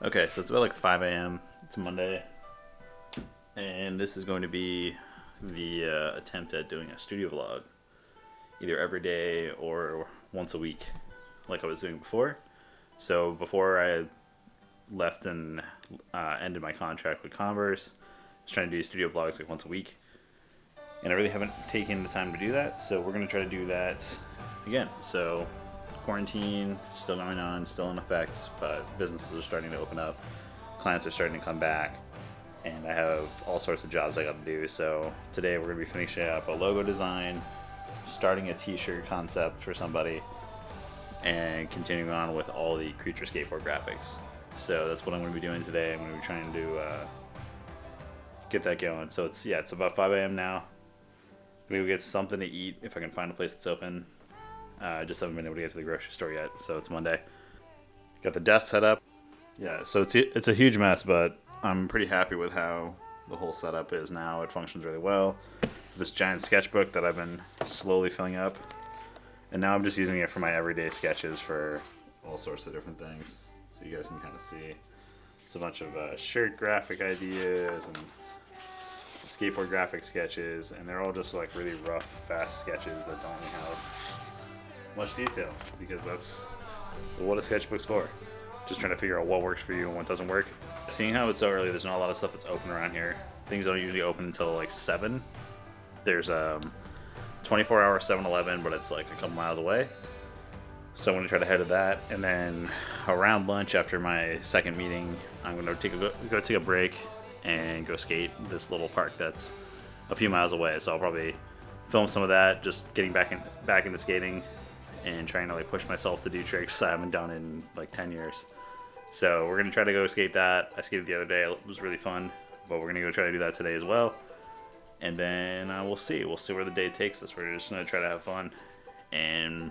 Okay, so it's about like 5 a.m. It's Monday, and this is going to be the attempt at doing a studio vlog, either every day or once a week, like I was doing before. So before I left and ended my contract with Converse, I was trying to do studio vlogs like once a week, and I really haven't taken the time to do that. So we're going to try to do that again. So quarantine still going on, still in effect, but businesses are starting to open up, clients are starting to come back, and I have all sorts of jobs I got to do. So today we're going to be finishing up a logo design, starting a t-shirt concept for somebody, and continuing on with all the Creature Skateboard graphics. So that's what I'm going to be doing today. I'm going to be trying to get that going. So it's about 5 a.m. now. Maybe get something to eat if I can find a place that's open. I just haven't been able to get to the grocery store yet, so it's Monday. Got the desk set up. Yeah, so it's a huge mess, but I'm pretty happy with how the whole setup is now. It functions really well. This giant sketchbook that I've been slowly filling up, and now I'm just using it for my everyday sketches for all sorts of different things. So you guys can kind of see it's a bunch of shirt graphic ideas and skateboard graphic sketches, and they're all just like really rough, fast sketches that don't really have much detail, because that's what a sketchbook's for. Just trying to figure out what works for you and what doesn't work. Seeing how it's so early, there's not a lot of stuff that's open around here. Things don't usually open until like 7. There's 24-hour 7-Eleven, but it's like a couple miles away. So I'm going to try to head to that, and then around lunch after my second meeting, I'm going to go take a break and go skate this little park that's a few miles away. So I'll probably film some of that, just getting back into skating and trying to like push myself to do tricks I haven't done in like 10 years. So we're gonna try to go skate that. I skated the other day, it was really fun, but we're gonna go try to do that today as well. And then we'll see where the day takes us. We're just gonna try to have fun and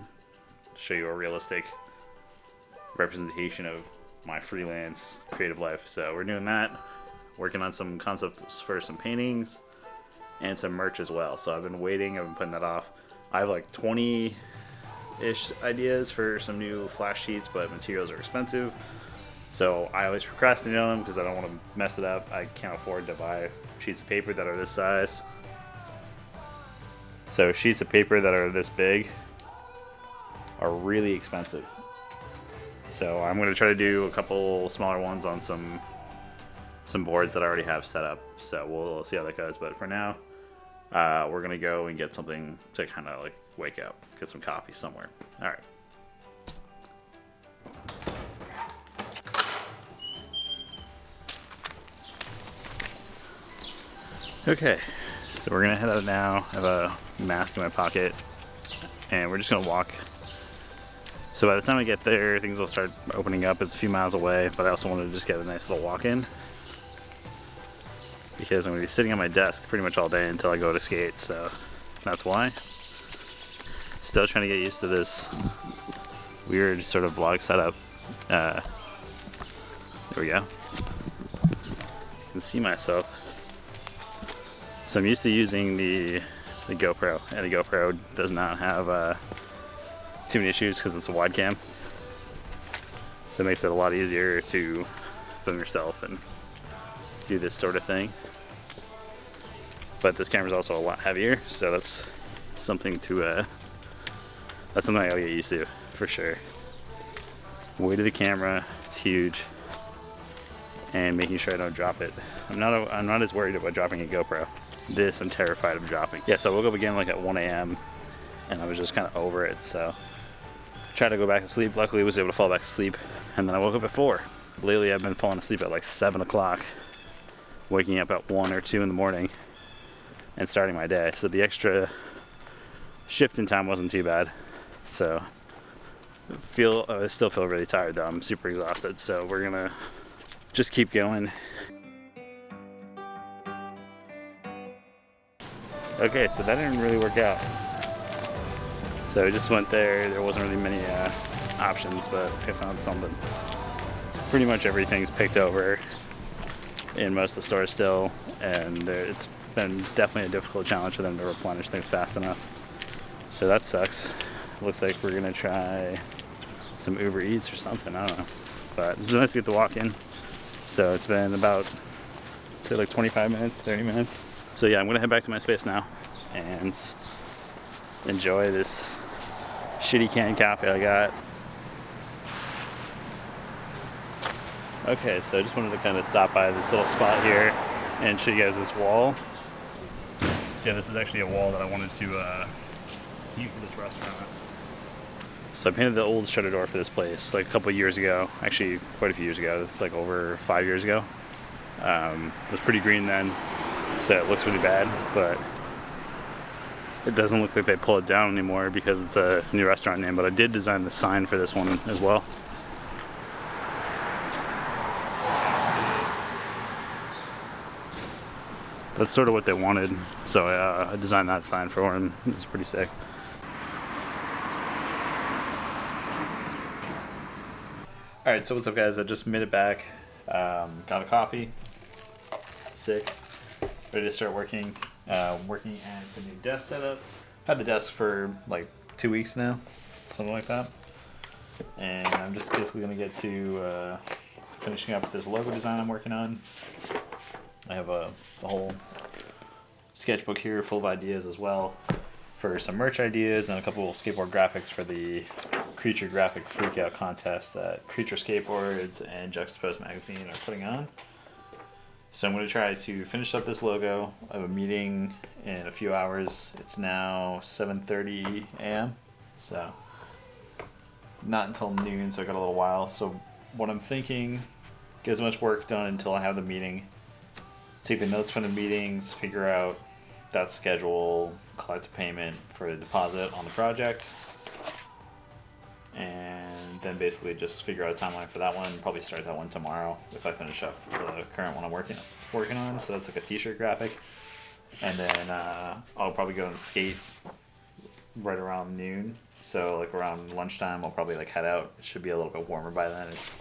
show you a realistic representation of my freelance creative life. So we're doing that, working on some concepts for some paintings and some merch as well. So I've been putting that off. I have like 20-ish ideas for some new flash sheets, but materials are expensive. So I always procrastinate on them because I don't want to mess it up. I can't afford to buy sheets of paper that are this size. So sheets of paper that are this big are really expensive. So I'm going to try to do a couple smaller ones on some boards that I already have set up. So we'll see how that goes. But for now, we're going to go and get something to kind of like wake up, get some coffee somewhere. All right. Okay, so we're going to head out now. I have a mask in my pocket, and we're just going to walk. So by the time I get there, things will start opening up. It's a few miles away, but I also want to just get a nice little walk in, because I'm going to be sitting on my desk pretty much all day until I go to skate, so that's why. Still trying to get used to this weird sort of vlog setup. There we go. I can see myself. So I'm used to using the GoPro, and the GoPro does not have too many issues because it's a wide cam. So it makes it a lot easier to film yourself and do this sort of thing. But this camera is also a lot heavier, so that's something I gotta get used to for sure. Weight of the camera, it's huge, and making sure I don't drop it. I'm not as worried about dropping a GoPro. This I'm terrified of dropping. Yeah, so I woke up again like at 1 a.m. and I was just kind of over it. So I tried to go back to sleep. Luckily, I was able to fall back to sleep, and then I woke up at 4. Lately, I've been falling asleep at like 7 o'clock, waking up at 1 or 2 in the morning, and starting my day. So the extra shift in time wasn't too bad. So I still feel really tired though. I'm super exhausted. So we're gonna just keep going. Okay, so that didn't really work out. So I just went there. There wasn't really many options, but I found something. Pretty much everything's picked over in most of the stores still, and it's been definitely a difficult challenge for them to replenish things fast enough. So that sucks. Looks like we're gonna try some Uber Eats or something. I don't know. but it's nice to get to walk in. So it's been about, say, like 25 minutes, 30 minutes. So yeah, I'm gonna head back to my space now and enjoy this shitty canned coffee I got. Okay, so I just wanted to kind of stop by this little spot here and show you guys this wall. So yeah, this is actually a wall that I wanted to use for this restaurant. So I painted the old shutter door for this place like a couple of years ago. Actually, quite a few years ago. It's like over 5 years ago. It was pretty green then, so it looks really bad, but it doesn't look like they pull it down anymore because it's a new restaurant name. But I did design the sign for this one as well. That's sort of what they wanted, so I designed that sign for them. It's pretty sick. Alright, so what's up guys? I just made it back, got a coffee, sick, ready to start working at the new desk setup. Had the desk for like 2 weeks now, something like that. And I'm just basically going to get to finishing up this logo design I'm working on. I have a whole sketchbook here full of ideas as well for some merch ideas and a couple of skateboard graphics for the Creature Graphic Freakout contest that Creature Skateboards and Juxtapoz Magazine are putting on. So I'm going to try to finish up this logo. I have a meeting in a few hours. It's now 7:30 a.m. So not until noon, so I got a little while. So what I'm thinking, get as much work done until I have the meeting. Take the notes from the meetings, figure out that schedule, collect a payment for the deposit on the project, and then basically just figure out a timeline for that one. Probably start that one tomorrow if I finish up the current one I'm working on. So that's like a t-shirt graphic, and then I'll probably go and skate right around noon. So like around lunchtime, I'll probably like head out. It should be a little bit warmer by then. It's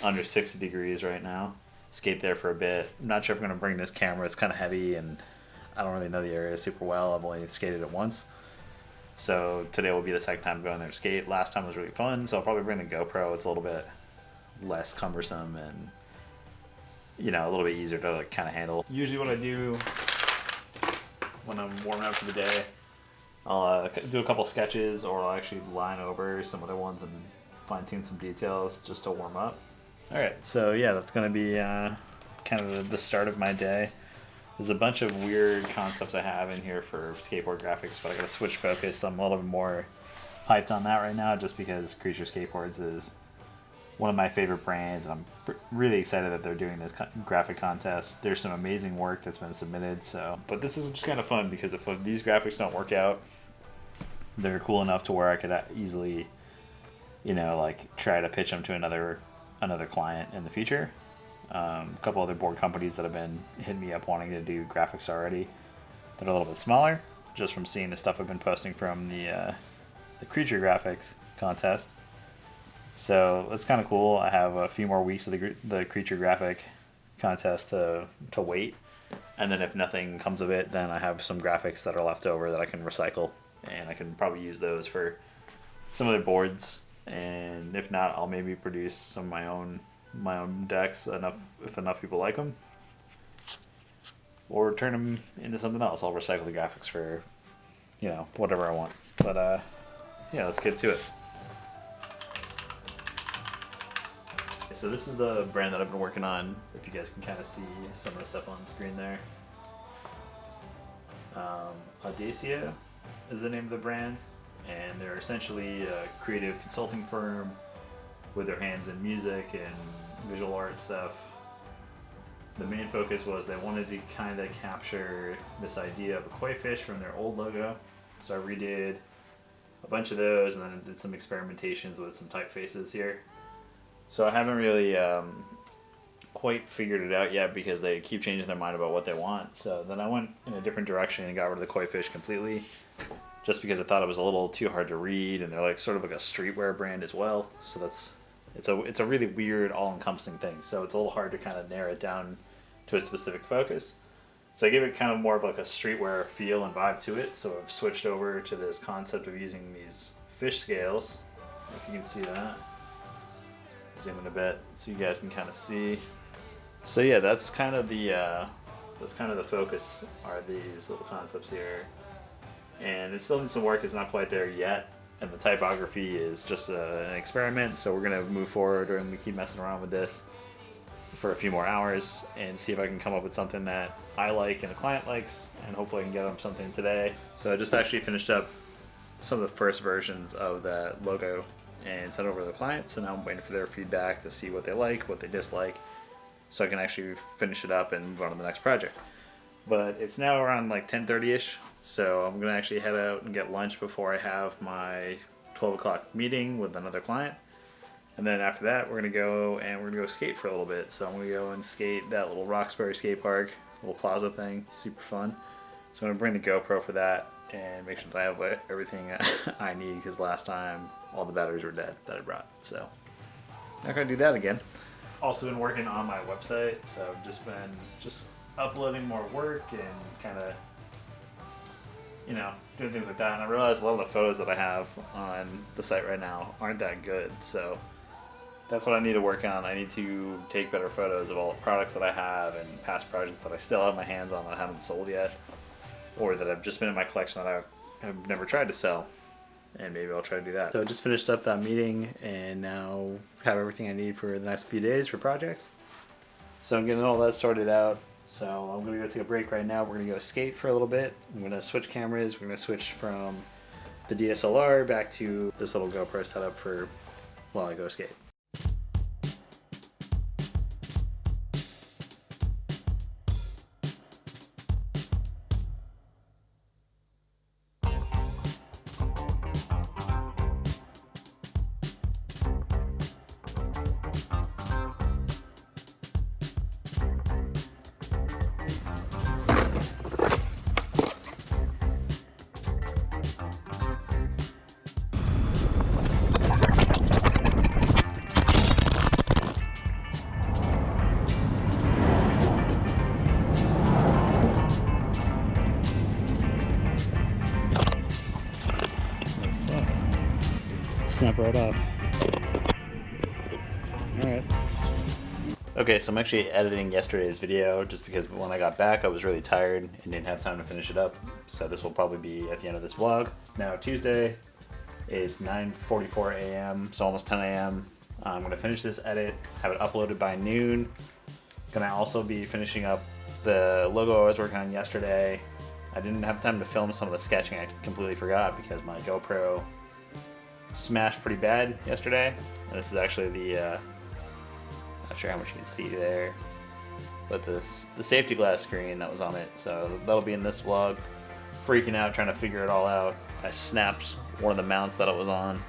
under 60 degrees right now. Skate there for a bit. I'm not sure if I'm going to bring this camera. It's kind of heavy and I don't really know the area super well. I've only skated it once. So today will be the second time going there to skate. Last time was really fun, so I'll probably bring the GoPro. It's a little bit less cumbersome and, you know, a little bit easier to like kind of handle. Usually what I do when I'm warming up for the day, I'll do a couple sketches or I'll actually line over some other ones and fine tune some details just to warm up. Alright, so yeah, that's going to be kind of the start of my day. There's a bunch of weird concepts I have in here for skateboard graphics, but I got to switch focus. I'm a little bit more hyped on that right now just because Creature Skateboards is one of my favorite brands, and I'm really excited that they're doing this graphic contest. There's some amazing work that's been submitted, but this is just kind of fun because if these graphics don't work out, they're cool enough to where I could easily, you know, like try to pitch them to another client in the future. A couple other board companies that have been hitting me up wanting to do graphics already that are a little bit smaller, just from seeing the stuff I've been posting from the Creature Graphics contest. So that's kind of cool. I have a few more weeks of the Creature Graphic contest to wait, and then if nothing comes of it, then I have some graphics that are left over that I can recycle, and I can probably use those for some other boards. And if not, I'll maybe produce some of my own decks if enough people like them, or turn them into something else. I'll recycle the graphics for, you know, whatever I want. But yeah, let's get to it. So this is the brand that I've been working on. If you guys can kind of see some of the stuff on the screen there. Audacia is the name of the brand, and they're essentially a creative consulting firm with their hands in music and visual art stuff. The main focus was they wanted to kind of capture this idea of a koi fish from their old logo. So I redid a bunch of those and then did some experimentations with some typefaces here. So I haven't really quite figured it out yet because they keep changing their mind about what they want. So then I went in a different direction and got rid of the koi fish completely, just because I thought it was a little too hard to read, and they're like sort of like a streetwear brand as well. So it's a really weird, all-encompassing thing. So it's a little hard to kind of narrow it down to a specific focus. So I gave it kind of more of like a streetwear feel and vibe to it. So I've switched over to this concept of using these fish scales, if you can see that. zoom in a bit so you guys can kind of see. So yeah, that's kind of the focus, are these little concepts here, and it still needs some work. It's not quite there yet, and the typography is just an experiment. So we're gonna move forward and we keep messing around with this for a few more hours and see if I can come up with something that I like and the client likes, and hopefully I can get them something today. So I just actually finished up some of the first versions of that logo and sent over to the client. So now I'm waiting for their feedback to see what they like, what they dislike, so I can actually finish it up and move on to the next project. But it's now around like 10:30ish, so I'm gonna actually head out and get lunch before I have my 12 o'clock meeting with another client. And then after that, we're gonna go skate for a little bit. So I'm gonna go and skate that little Roxbury skate park, little plaza thing, super fun. So I'm gonna bring the GoPro for that and make sure that I have everything I need, because last time all the batteries were dead that I brought. So not gonna do that again. Also been working on my website, so I've just been uploading more work and kind of, you know, doing things like that. And I realized a lot of the photos that I have on the site right now aren't that good, so that's what I need to work on. I need to take better photos of all the products that I have and past projects that I still have my hands on that I haven't sold yet, or that have just been in my collection that I have never tried to sell, and maybe I'll try to do that. So I just finished up that meeting and now have everything I need for the next few days for projects. So I'm getting all that sorted out. So I'm gonna go take a break right now. We're gonna go skate for a little bit. I'm gonna switch cameras. We're gonna switch from the DSLR back to this little GoPro setup for while I go skate. Snap right off. Alright. Okay, so I'm actually editing yesterday's video just because when I got back I was really tired and didn't have time to finish it up. So this will probably be at the end of this vlog. Now Tuesday, it's 9:44 a.m., so almost 10 a.m. I'm gonna finish this edit, have it uploaded by noon. Gonna also be finishing up the logo I was working on yesterday. I didn't have time to film some of the sketching. I completely forgot because my GoPro smashed pretty bad yesterday. And this is actually the not sure how much you can see there, but the safety glass screen that was on it. So that'll be in this vlog. Freaking out trying to figure it all out. I snapped one of the mounts that it was on.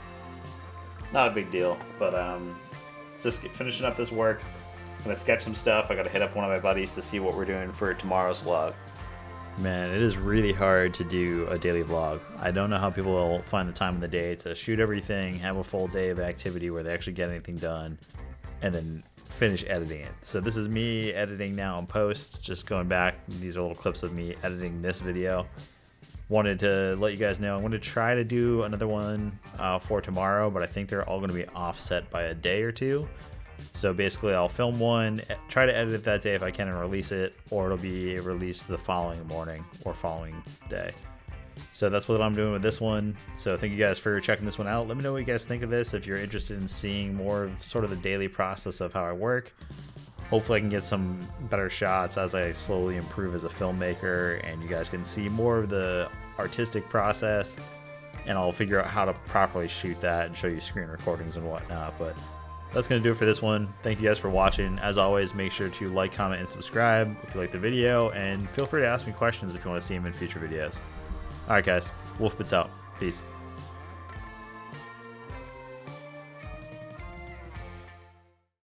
Not a big deal, but just finishing up this work. I'm gonna sketch some stuff. I gotta hit up one of my buddies to see what we're doing for tomorrow's vlog. Man, it is really hard to do a daily vlog. I don't know how people will find the time in the day to shoot everything, have a full day of activity where they actually get anything done, and then finish editing it. So this is me editing now in post, just going back. These are little clips of me editing this video. Wanted to let you guys know I'm going to try to do another one for tomorrow, but I think they're all going to be offset by a day or two. So basically I'll film one, try to edit it that day if I can and release it, or it'll be released the following morning or following day. So that's what I'm doing with this one. So thank you guys for checking this one out. Let me know what you guys think of this, if you're interested in seeing more of sort of the daily process of how I work. Hopefully I can get some better shots as I slowly improve as a filmmaker, and you guys can see more of the artistic process, and I'll figure out how to properly shoot that and show you screen recordings and whatnot. But that's going to do it for this one. Thank you guys for watching. As always, make sure to like, comment, and subscribe if you like the video, and feel free to ask me questions if you want to see them in future videos. Alright guys, Wolfbits out. Peace.